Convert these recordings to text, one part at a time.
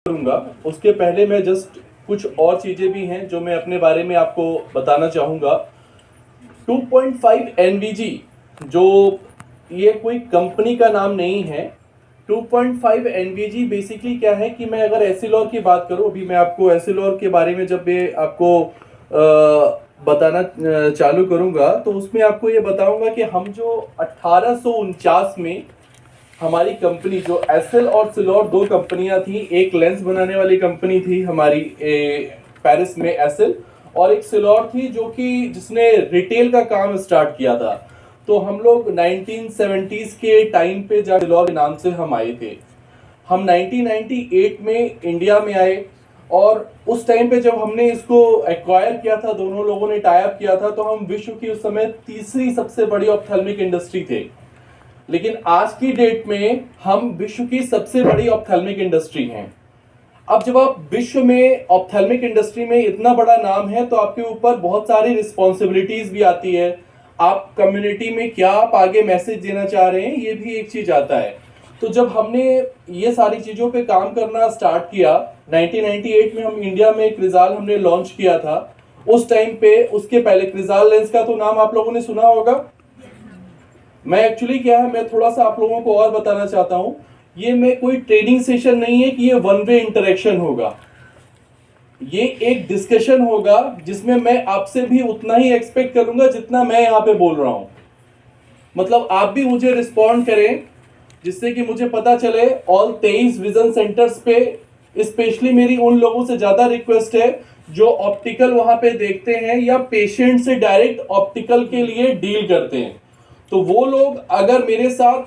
करूंगा उसके पहले मैं जस्ट कुछ और चीज़ें भी हैं जो मैं अपने बारे में आपको बताना चाहूँगा। 2.5 NVG जो ये कोई कंपनी का नाम नहीं है। 2.5 NVG बेसिकली क्या है कि मैं अगर एसिलॉर की बात करूँ, अभी मैं आपको एसिलॉर के बारे में जब मैं आपको बताना चालू करूँगा तो उसमें आपको ये बताऊँगा कि हम जो 1849 में हमारी कंपनी जो एसएल और सिलॉर दो कंपनियां थी, एक लेंस बनाने वाली कंपनी थी हमारी पेरिस में एसएल, और एक सिलॉर थी जो कि जिसने रिटेल का काम स्टार्ट किया था। तो हम लोग 1970s के टाइम पे जब सिलॉर के नाम से हम आए थे, हम 1998 में इंडिया में आए और उस टाइम पे जब हमने इसको एक्वायर किया था, दोनों लोगों ने टाई अप किया था, तो हम विश्व की उस समय तीसरी सबसे बड़ी ऑप्थेल्मिक इंडस्ट्री थे। लेकिन आज की डेट में हम विश्व की सबसे बड़ी ऑप्थेल्मिक इंडस्ट्री हैं। अब जब आप विश्व में ऑप्थेल्मिक इंडस्ट्री में इतना बड़ा नाम है तो आपके ऊपर बहुत सारी रिस्पॉन्सिबिलिटीज भी आती है। आप कम्युनिटी में क्या आप आगे मैसेज देना चाह रहे हैं, ये भी एक चीज आता है। तो जब हमने ये सारी चीज़ों पे काम करना स्टार्ट किया 1998 में, हम इंडिया में क्रिजाल हमने लॉन्च किया था। उस टाइम पे उसके पहले क्रिजाल लेंस का तो नाम आप लोगों ने सुना होगा। मैं एक्चुअली क्या है, मैं थोड़ा सा आप लोगों को और बताना चाहता हूं। ये मैं कोई ट्रेनिंग सेशन नहीं है कि ये वन वे इंटरेक्शन होगा। ये एक डिस्कशन होगा जिसमें मैं आपसे भी उतना ही एक्सपेक्ट करूंगा जितना मैं यहाँ पे बोल रहा हूं। मतलब आप भी मुझे रिस्पॉन्ड करें जिससे कि मुझे पता चले। ऑल 23 विजन सेंटर्स पे स्पेशली मेरी उन लोगों से ज़्यादा रिक्वेस्ट है जो ऑप्टिकल वहाँ पे देखते हैं या पेशेंट से डायरेक्ट ऑप्टिकल के लिए डील करते हैं। तो वो लोग अगर मेरे साथ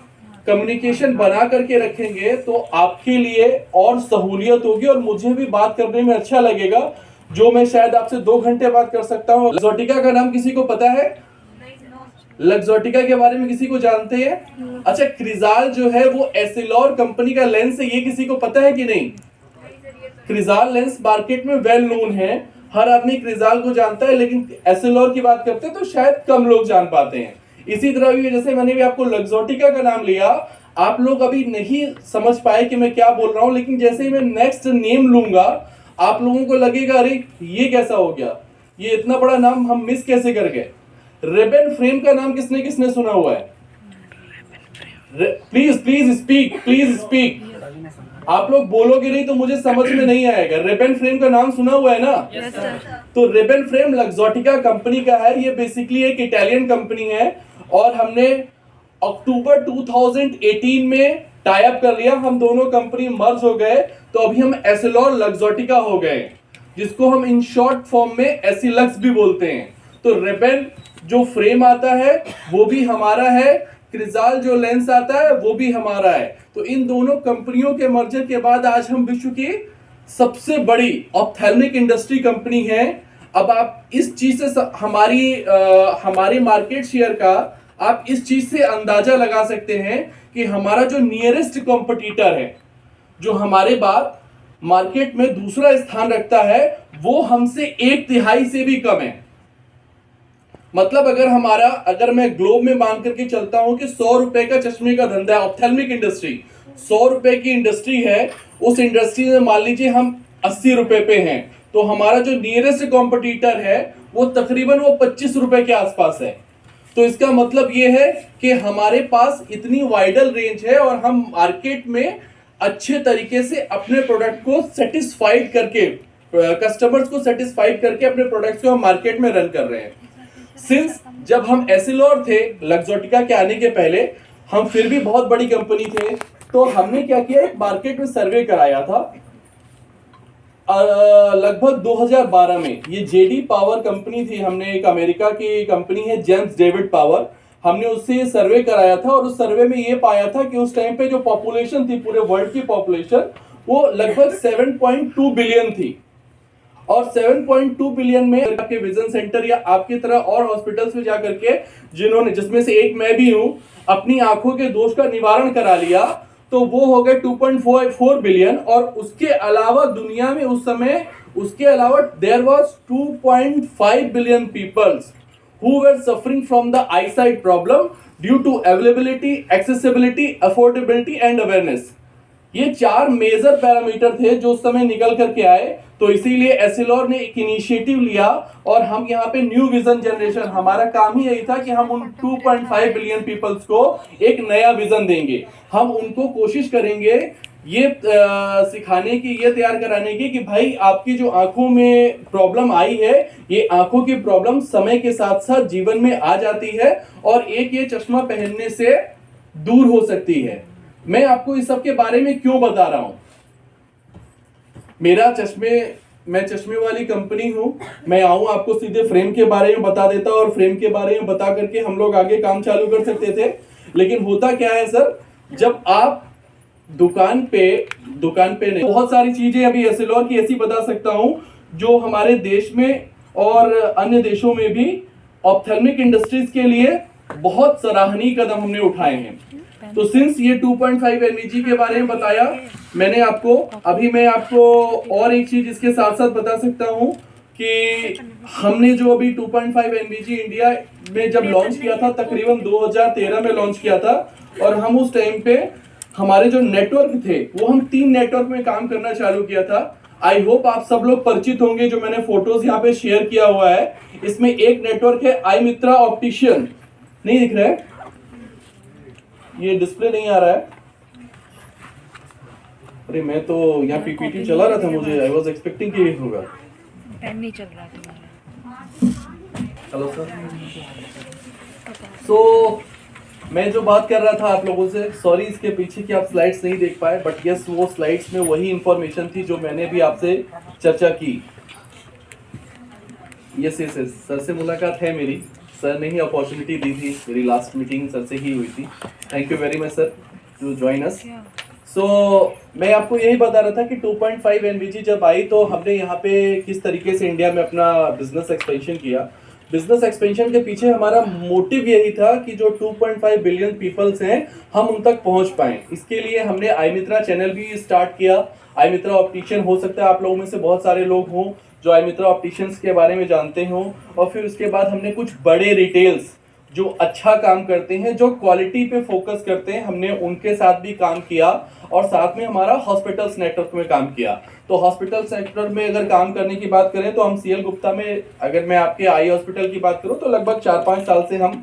कम्युनिकेशन बना करके रखेंगे तो आपके लिए और सहूलियत होगी और मुझे भी बात करने में अच्छा लगेगा, जो मैं शायद आपसे 2 घंटे बात कर सकता हूँ। लग्जोटिका का नाम किसी को पता है? लग्जोटिका के बारे में किसी को जानते हैं? अच्छा, क्रिजाल जो है वो एसिलॉर कंपनी का लेंस है, ये किसी को पता है कि नहीं? क्रिजाल लेंस मार्केट में वेल नोन है, हर आदमी क्रिजाल को जानता है, लेकिन एसिलॉर की बात करते हैं तो शायद कम लोग जान पाते हैं। इसी तरह भी जैसे मैंने भी आपको लग्जोटिका का नाम लिया, आप लोग अभी नहीं समझ पाए कि मैं क्या बोल रहा हूं, लेकिन जैसे ही मैं नेक्स्ट नेम लूंगा आप लोगों को लगेगा अरे ये कैसा हो गया, ये इतना बड़ा नाम हम मिस कैसे कर गए। रेबन फ्रेम का नाम किसने किसने सुना हुआ है? Please please speak, please speak. आप लोग बोलोगे नहीं तो मुझे समझ में नहीं आएगा। रेबन फ्रेम का नाम सुना हुआ है ना? yes, sir. तो रेबन फ्रेम लग्जोटिका कंपनी का है। ये बेसिकली एक इटालियन कंपनी है और हमने अक्टूबर 2018 में टाई अप कर लिया। हम दोनों कंपनी मर्ज हो गए तो अभी हम एसिलॉर लग्जोटिका हो गए, जिसको हम इन शॉर्ट फॉर्म में एसिलक्स भी बोलते हैं। तो रेबन जो फ्रेम आता है वो भी हमारा है, क्रिजाल जो लेंस आता है वो भी हमारा है। तो इन दोनों कंपनियों के मर्जर के बाद आज हम विश्व की सबसे बड़ी ऑप्थेल्मिक इंडस्ट्री कंपनी है। अब आप इस चीज से हमारी मार्केट शेयर का आप इस चीज से अंदाजा लगा सकते हैं कि हमारा जो नियरेस्ट कॉम्पिटिटर है, जो हमारे बाद मार्केट में दूसरा स्थान रखता है, वो हमसे 1/3 से भी कम है। मतलब अगर मैं ग्लोब में मान करके चलता हूं कि 100 रुपए का चश्मे का धंधा है, ऑप्थेल्मिक इंडस्ट्री 100 रुपए की इंडस्ट्री है, उस इंडस्ट्री में मान लीजिए हम 80 रुपए पे हैं, तो हमारा जो नियरेस्ट कॉम्पिटिटर है वो तकरीबन 25 रुपए के आसपास है। तो इसका मतलब ये है कि हमारे पास इतनी वाइडल रेंज है और हम मार्केट में अच्छे तरीके से अपने प्रोडक्ट को सेटिस्फाइड करके, कस्टमर्स को सेटिस्फाइड करके अपने प्रोडक्ट्स को हम मार्केट में रन कर रहे हैं। सिंस जब हम एसिलॉर थे लग्जोटिका के आने के पहले, हम फिर भी बहुत बड़ी कंपनी थे, तो हमने क्या किया, एक मार्केट में सर्वे कराया था लगभग 2012 में। ये जेडी पावर कंपनी थी, हमने एक अमेरिका की कंपनी है जेम्स डेविड पावर, हमने उससे सर्वे कराया था और उस सर्वे में ये पाया था कि उस टाइम पे जो पॉपुलेशन थी, पूरे वर्ल्ड की पॉपुलेशन, वो लगभग 7.2 बिलियन थी। और 7.2 बिलियन में आपके विजन सेंटर या आपकी तरह और हॉस्पिटल्स में जाकर के जिन्होंने, जिसमें से एक मैं भी हूं, अपनी आंखों के दोष का निवारण करा लिया, तो वो हो गए 2.4 बिलियन। और उसके अलावा दुनिया में उस समय there was 2.5 billion peoples who were suffering from the eyesight problem due to availability, accessibility, affordability and awareness. ये 4 मेजर पैरामीटर थे जो उस समय निकल करके आए। तो इसीलिए एसिलोर ने एक इनिशिएटिव लिया और हम यहाँ पे न्यू विजन जनरेशन, हमारा काम ही यही था कि हम उन 2.5 बिलियन पीपल्स को एक नया विजन देंगे। हम उनको कोशिश करेंगे ये सिखाने की, ये तैयार कराने की कि भाई आपकी जो आंखों में प्रॉब्लम आई है, ये आंखों की प्रॉब्लम समय के साथ साथ जीवन में आ जाती है और एक ये चश्मा पहनने से दूर हो सकती है। मैं आपको इस सब के बारे में क्यों बता रहा हूं? मैं चश्मे वाली कंपनी हूं। मैं आऊं आपको सीधे फ्रेम के बारे में बता देता और फ्रेम के बारे में बता करके हम लोग आगे काम चालू कर सकते थे। लेकिन होता क्या है सर, जब आप दुकान पे नहीं, बहुत सारी चीजें अभी एसिलोर की ऐसी बता सकता हूं जो हमारे देश में और अन्य देशों में भी ऑप्थेल्मिक इंडस्ट्रीज के लिए बहुत सराहनीय कदम हमने उठाए हैं। तो सिंस ये 2.5 एनवीजी के बारे में बताया मैंने आपको, अभी मैं आपको और एक चीज इसके साथ साथ बता सकता हूं कि हमने जो अभी 2.5 एनवीजी इंडिया में जब लॉन्च किया था, तकरीबन 2013 में लॉन्च किया था, और हम उस टाइम पे हमारे जो नेटवर्क थे वो हम 3 नेटवर्क में काम करना चालू किया था। आई होप आप सब लोग परिचित होंगे, जो मैंने फोटोज यहाँ पे शेयर किया हुआ है। इसमें एक नेटवर्क है आई मित्रा ऑप्टिशियन, नहीं दिख रहा है, ये डिस्प्ले नहीं आ रहा है। अरे मैं तो यहाँ पीपीटी चला रहा था, मुझे आई वाज एक्सपेक्टिंग कि ये होगा। पेन नहीं चल रहा तुम्हारा। Hello sir. सो मैं जो बात कर रहा था आप लोगों से, सॉरी इसके पीछे की आप स्लाइड्स नहीं देख पाए, बट यस वो स्लाइड्स में वही इंफॉर्मेशन थी जो मैंने भी आपसे चर्चा की। यस यस यस, सर से मुलाकात है मेरी, सर ने ही अपॉर्चुनिटी दी थी, मेरी लास्ट मीटिंग सर से ही हुई थी। Thank you very much sir to join us. So मैं आपको यही बता रहा था कि 2.5 एनवीजी जब आई तो हमने यहाँ पे किस तरीके से इंडिया में अपना बिजनेस एक्सपेंशन किया। बिजनेस एक्सपेंशन के पीछे हमारा मोटिव यही था कि जो 2.5 बिलियन पीपल्स हैं हम उन तक पहुंच पाएं। इसके लिए हमने आई मित्रा चैनल भी स्टार्ट किया। आई मित्रा ऑप्टिशियन, हो सकता है आप लोगों में से बहुत सारे लोग हों जो आई मित्रा ऑप्टिशियंस के बारे में जानते हों। और फिर उसके बाद हमने कुछ बड़े रिटेल्स जो अच्छा काम करते हैं, जो क्वालिटी पे फोकस करते हैं, हमने उनके साथ भी काम किया। और साथ में हमारा हॉस्पिटल्स नेटवर्क में काम किया। तो हॉस्पिटल सेक्टर में अगर काम करने की बात करें तो हम सीएल गुप्ता में, अगर मैं आपके आई हॉस्पिटल की बात करूं तो लगभग 4-5 साल से हम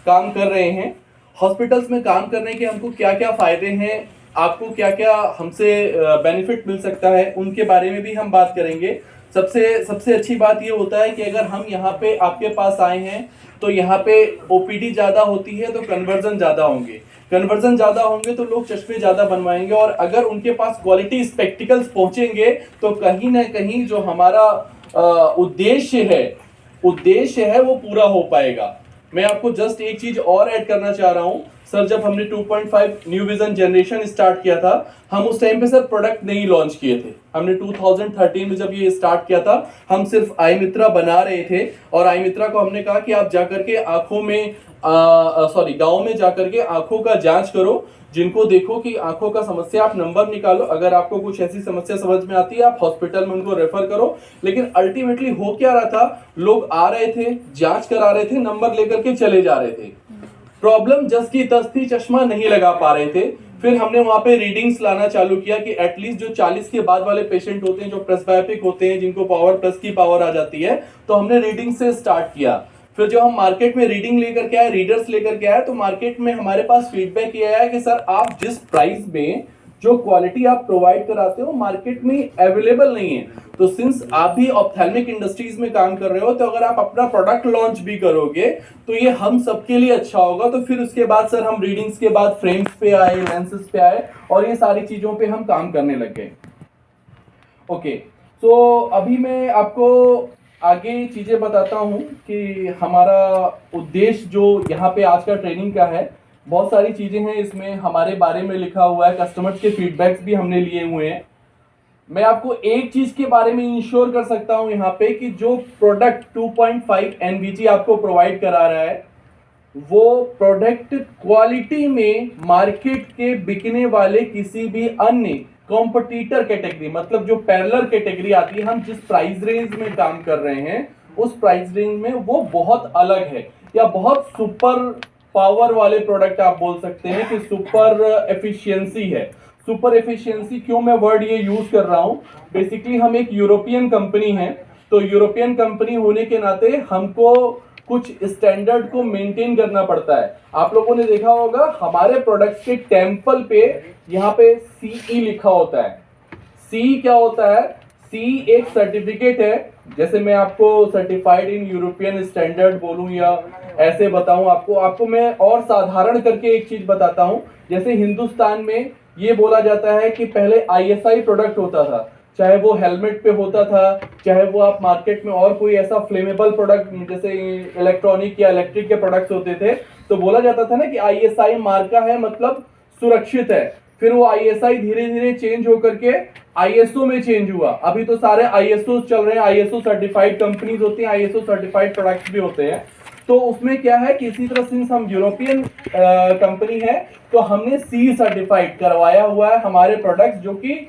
काम कर रहे हैं। हॉस्पिटल्स में काम करने के हमको क्या क्या फ़ायदे हैं, आपको क्या क्या हमसे बेनिफिट मिल सकता है, उनके बारे में भी हम बात करेंगे। सबसे अच्छी बात ये होता है कि अगर हम यहाँ पे आपके पास आए हैं तो यहाँ पे ओपीडी ज़्यादा होती है तो कन्वर्जन ज़्यादा होंगे, कन्वर्जन ज़्यादा होंगे तो लोग चश्मे ज़्यादा बनवाएंगे। और अगर उनके पास क्वालिटी स्पेक्टिकल्स पहुँचेंगे तो कहीं ना कहीं जो हमारा उद्देश्य है वो पूरा हो पाएगा। मैं आपको जस्ट एक चीज़ और ऐड करना चाह रहा हूँ सर। जब हमने 2.5 न्यू विजन जनरेशन स्टार्ट किया था, हम उस टाइम पे सर प्रोडक्ट नहीं लॉन्च किए थे। हमने 2013 में जब ये स्टार्ट किया था, हम सिर्फ आई मित्रा बना रहे थे। और आई मित्रा को हमने कहा कि आप जाकर के आंखों में गांव में जाकर के आंखों का जांच करो, जिनको देखो कि आंखों का समस्या, आप नंबर निकालो, अगर आपको कुछ ऐसी समस्या समझ में आती है आप हॉस्पिटल में उनको रेफर करो। लेकिन अल्टीमेटली हो क्या रहा था, लोग आ रहे थे, जांच करा रहे थे, नंबर लेकर के चले जा रहे थे। प्रॉब्लम जस की तस थी, चश्मा नहीं लगा पा रहे थे। फिर हमने वहां पे रीडिंग्स लाना चालू किया कि एटलीस्ट जो 40 के बाद वाले पेशेंट होते हैं, जो प्रेस्बायोपिक होते हैं, जिनको पावर प्लस की पावर आ जाती है, तो हमने रीडिंग से स्टार्ट किया। फिर जो हम मार्केट में रीडिंग लेकर के आए, रीडर्स लेकर के आए, तो मार्केट में हमारे पास फीडबैक ये आया कि सर आप जिस प्राइस में जो क्वालिटी आप प्रोवाइड कराते हो मार्केट में अवेलेबल नहीं है। तो सिंस आप भी ऑप्थेल्मिक इंडस्ट्रीज में काम कर रहे हो, तो अगर आप अपना प्रोडक्ट लॉन्च भी करोगे तो ये हम सबके लिए अच्छा होगा। तो फिर उसके बाद सर हम रीडिंग्स के बाद फ्रेम्स पे आए, लेंसेज पे आए, और ये सारी चीजों पे हम काम करने लग गए। ओके, तो अभी मैं आपको आगे चीजें बताता हूँ कि हमारा उद्देश्य जो यहाँ पे आज का ट्रेनिंग का है, बहुत सारी चीजें हैं इसमें हमारे बारे में लिखा हुआ है, कस्टमर्स के फीडबैक्स भी हमने लिए हुए हैं। मैं आपको एक चीज के बारे में इंश्योर कर सकता हूं यहाँ पे कि जो प्रोडक्ट 2.5 एनवीजी आपको प्रोवाइड करा रहा है, वो प्रोडक्ट क्वालिटी में मार्केट के बिकने वाले किसी भी अन्य कॉम्पिटिटर कैटेगरी, मतलब जो पैरेलल कैटेगरी आती है, हम जिस प्राइस रेंज में काम कर रहे हैं उस प्राइस रेंज में वो बहुत अलग है, या बहुत सुपर पावर वाले प्रोडक्ट आप बोल सकते हैं कि सुपर एफिशिएंसी है। सुपर एफिशिएंसी क्यों मैं वर्ड ये यूज कर रहा हूँ, बेसिकली हम एक यूरोपियन कंपनी हैं, तो यूरोपियन कंपनी होने के नाते हमको कुछ स्टैंडर्ड को मेंटेन करना पड़ता है। आप लोगों ने देखा होगा हमारे प्रोडक्ट्स के टेम्पल पे यहाँ पे CE लिखा होता है। CE क्या होता है? CE एक सर्टिफिकेट है, जैसे मैं आपको सर्टिफाइड इन यूरोपियन स्टैंडर्ड बोलूं या ऐसे बताऊं आपको मैं और साधारण करके एक चीज बताता हूं। जैसे हिंदुस्तान में ये बोला जाता है कि पहले ISI प्रोडक्ट होता था, चाहे वो हेलमेट पे होता था, चाहे वो आप मार्केट में और कोई ऐसा फ्लेमेबल प्रोडक्ट जैसे इलेक्ट्रॉनिक या इलेक्ट्रिक के प्रोडक्ट्स होते थे, तो बोला जाता था ना कि ISI मार्का है मतलब सुरक्षित है। फिर वो ISI धीरे धीरे चेंज होकर के ISO में चेंज हुआ। अभी तो सारे ISO चल रहे हैं, ISO सर्टिफाइड कंपनीज होती हैं, ISO सर्टिफाइड प्रोडक्ट्स भी होते हैं। तो उसमें क्या है कि इसी तरह सिंस हम यूरोपियन कंपनी है तो हमने CE सर्टिफाइड करवाया हुआ है हमारे प्रोडक्ट्स, जो कि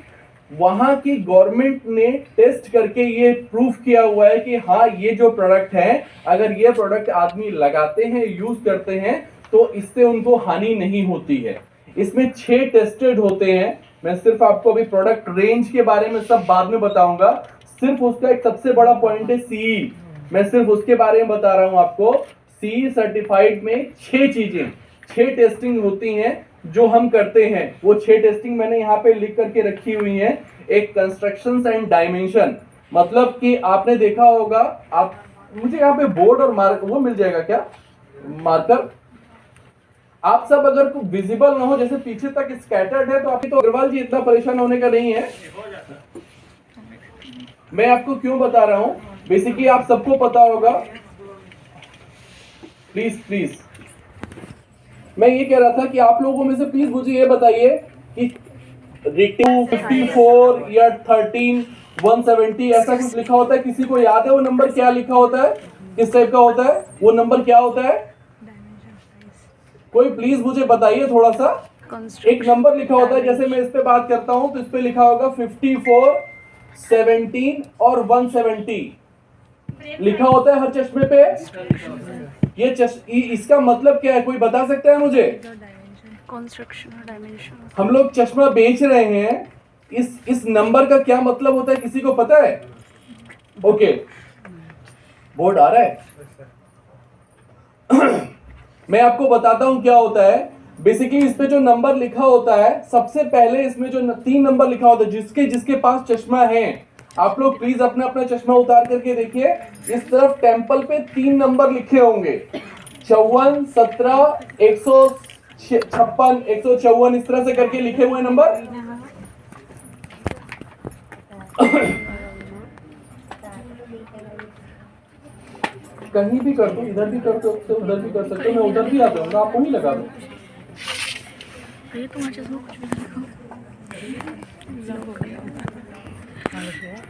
वहां की गवर्नमेंट ने टेस्ट करके ये प्रूफ किया हुआ है कि हाँ ये जो प्रोडक्ट है, अगर ये प्रोडक्ट आदमी लगाते हैं, यूज करते हैं, तो इससे उनको हानि नहीं होती है। इसमें 6 टेस्टेड होते हैं। मैं सिर्फ आपको अभी प्रोडक्ट रेंज के बारे में सब बाद में बताऊंगा, सिर्फ उसका एक सबसे बड़ा पॉइंट है CE, मैं सिर्फ उसके बारे में बता रहा हूं आपको। CE सर्टिफाइड में 6 चीजें, 6 टेस्टिंग होती हैं जो हम करते हैं। वो 6 टेस्टिंग मैंने यहाँ पे लिख करके रखी हुई है। एक कंस्ट्रक्शंस एंड डायमेंशन, मतलब कि आपने देखा होगा, आप मुझे यहाँ पे बोर्ड और मार्क वो मिल जाएगा क्या, मार्कर? आप सब अगर विजिबल ना हो, जैसे पीछे तक स्कैटर्ड है, तो आपकी तो अग्रवाल जी इतना परेशान होने का नहीं है। मैं आपको क्यों बता रहा हूं, बेसिकली आप सबको पता होगा। प्लीज मैं ये कह रहा था कि आप लोगों में से प्लीज मुझे ये बताइए कि रेटिंग 54 या 13 170 ऐसा कुछ लिखा होता है, किसी को याद है वो नंबर क्या लिखा होता है, किस टाइप का होता है वो नंबर, क्या होता है? कोई प्लीज मुझे बताइए थोड़ा सा। एक नंबर लिखा होता है, जैसे मैं इस पे बात करता हूं तो इस पे लिखा होगा 54 17 और 170 लिखा होता है हर चश्मे पे। ये इसका मतलब क्या है, कोई बता सकता है मुझे? कंस्ट्रक्शन और डायमेंशन। हम लोग चश्मा बेच रहे हैं, इस नंबर का क्या मतलब होता है, किसी को पता है? ओके, बोर्ड आ रहा है? मैं आपको बताता हूं क्या होता है। बेसिकली इस पे जो नंबर लिखा होता है, सबसे पहले इसमें जो 3 नंबर लिखा होता है, जिसके पास चश्मा है, आप लोग प्लीज अपना अपना चश्मा उतार करके देखिए। इस तरफ टेम्पल पे 3 नंबर लिखे होंगे, 54 17 156 154, इस तरह से करके लिखे हुए नंबर। कहीं भी कर दो, इधर भी कर सकते हो, उधर भी कर सकते हो, मैं उधर भी आ जाऊंगा, आप वहीं लगा दो। ये तुम्हारे चश्मा कुछ भी नहीं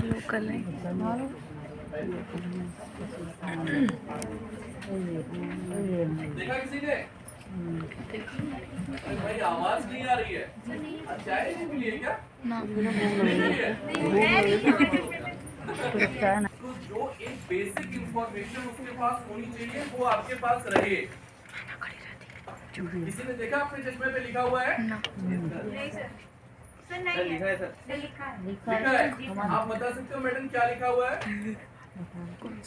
लोकल है। देखा किसी ने? भाई आवाज नहीं आ रही है, चाय नहीं मिली है क्या? ना तो जो एक बेसिक इंफॉर्मेशन उसके पास होनी चाहिए वो आपके पास रहे। किसी ने देखा अपने चश्मे पे लिखा हुआ है? नहीं सर, सर नहीं लिखा है सर, लिखा है। लिखा है। आप बता सकते हो मैडम क्या लिखा हुआ है?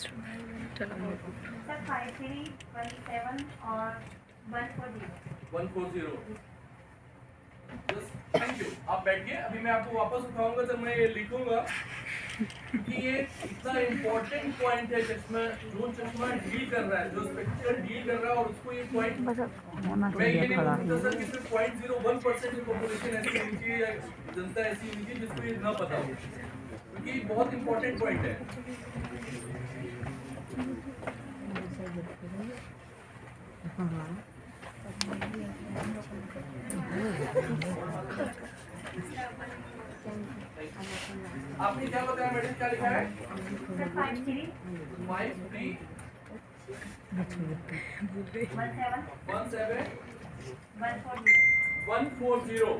सर 53 17 और 140। थैंक यू, आप बैठिए, अभी मैं आपको वापस उठाऊंगा जब मैं ये लिखूंगा, क्योंकि ये इतना इम्पोर्टेंट पॉइंट है। चश्मा जो चश्मा डील कर रहा है, जो स्पेक्टिकल डील कर रहा है, और उसको ये पॉइंट मैं ये नहीं बोलता सर कि सिर्फ 0.01% की पॉपुलेशन ऐसी होनी चाहिए या जनता ऐसी होनी चाहिए जिसको ये ना पता हो, क्योंकि बहुत इम्पोर्टेंट पॉइंट है। आपने क्या बताया मैडम, क्या लिखा है? सर 53 53 17 140,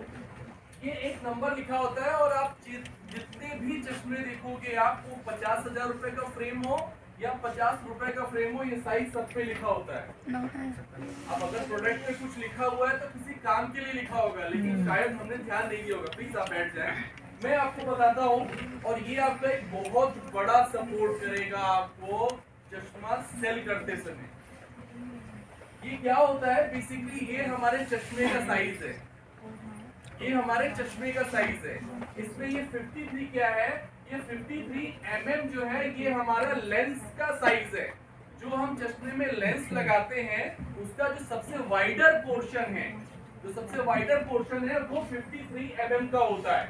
ये एक नंबर लिखा होता है। और आप जितने भी चश्मे देखोगे, आपको 50,000 रुपए का फ्रेम हो या 50 रुपए का फ्रेम हो, ये साइज सब पे लिखा होता है। अब अगर प्रोडक्ट पे कुछ लिखा हुआ है तो किसी काम के लिए लिखा होगा, लेकिन शायद हमने ध्यान नहीं दिया होगा। प्लीज आप बैठ जाएं, मैं आपको बताता हूँ। और ये आपका एक बहुत बड़ा सपोर्ट करेगा आपको चश्मा सेल करते समय। ये क्या होता है बेसिकली, ये हमारे चश्मे का साइज है, ये हमारे चश्मे का साइज है। इसमें ये 53 क्या है, ये 53 mm जो है ये हमारा लेंस का साइज है। जो हम चश्मे में लेंस लगाते हैं उसका जो सबसे वाइडर पोर्शन है, जो सबसे वाइडर पोर्शन है वो 53 mm का होता है।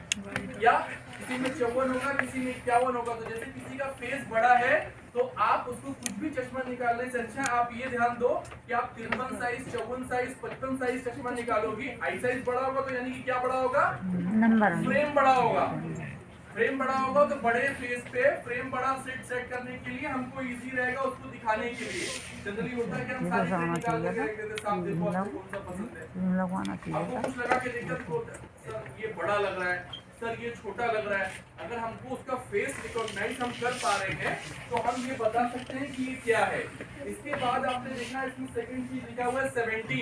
या किसी में 54 होगा, किसी में 51 होगा। तो जैसे किसी का फेस बड़ा है तो आप उसको कुछ भी चश्मा निकालने से अच्छा आप ये ध्यान दो कि आप 53 साइज, 54 साइज, 55 साइज चश्मा निकालोगी। आई साइज बड़ा होगा तो यानी कि क्या बड़ा होगा, नंबर फ्रेम बड़ा होगा। फ्रेम बड़ा होगा तो बड़े फेस पे फ्रेम बड़ा सेट करने के लिए हमको इजी रहेगा उसको दिखाने के लिए। जनरली होता है कि हम सारी फ्रेम निकाल के रख देते हैं, साफ देखो आपको कौन सा पसंद है। लगवाना चाहिए आपको कुछ लगा के देखते हो सर ये बड़ा लग रहा है, सर ये छोटा लग रहा है। अगर हमको उसका फेस रिकॉग्नाइज हम कर पा रहे हैं तो हम ये बता सकते हैं कि ये क्या है। इसके बाद आपने देखा इसमें सेकंड चीज लिखा हुआ है 17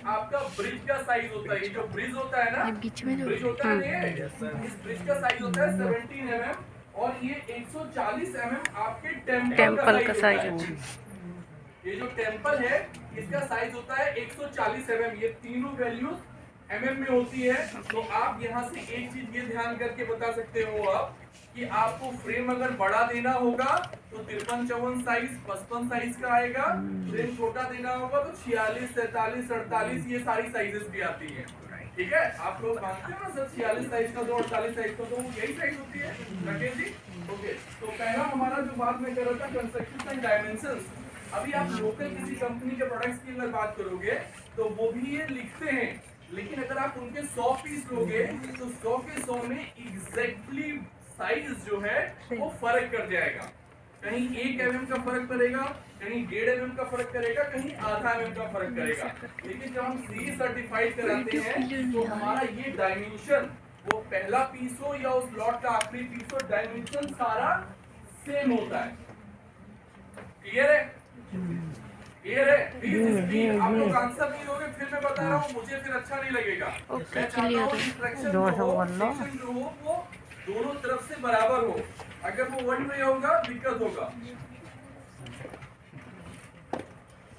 आपका ब्रिज का साइज होता है। ये जो ब्रिज होता है ना, ब्रिज होता है ये, इस ब्रिज का साइज होता है 17 mm और ये 140 mm आपके टेम्पल का साइज होता है। ये जो टेम्पल है इसका साइज होता है 140 mm। ये तीनों वैल्यूज mm में होती है। तो आप यहाँ से एक चीज ये ध्यान करके बता सकते हो आप कि आपको फ्रेम अगर बड़ा देना होगा तो 53-54 साइज, 55 साइज का आएगा। फ्रेम छोटा देना होगा तो 46, 47, 48 ये सारी साइजेस भी आती है। ठीक है, आप लोग मानते हो ना सर 46 साइज का दो, 48 साइज का दो, यही साइज होती है राकेश जी। ओके, तो पहला हमारा जो बात मैं कर रहा था कंस्ट्रक्शन एंड डायमेंशंस। अभी आप लोकल किसी कंपनी के प्रोडक्ट्स की अगर बात करोगे तो वो भी ये लिखते हैं, लेकिन अगर आप उनके 100 पीस लोगे तो 100 के 100 में एग्जैक्टली साइज जो है वो फर्क कर जाएगा। कहीं 1 mm का फर्क करेगा, कहीं 1.5 mm का फर्क करेगा, कहीं आधा mm का फर्क करेगा। लेकिन जब हम CE सर्टिफाइड कराते हैं तो हमारा ये डायमेंशन, वो पहला पीस हो या उस लॉट का आखिरी पीस हो, डायमेंशन सारा सेम होता है। क्लियर है? क्लियर है? प्लीज आप लोग आंसर नहीं दोगे फिर मैं बता रहा हूँ, मुझे फिर अच्छा नहीं लगेगा। मैं चाहता हूँ कि फ्रैक्शन जो हो वो दोनों तरफ से बराबर हो। अगर वो वन वे होगा दिक्कत होगा।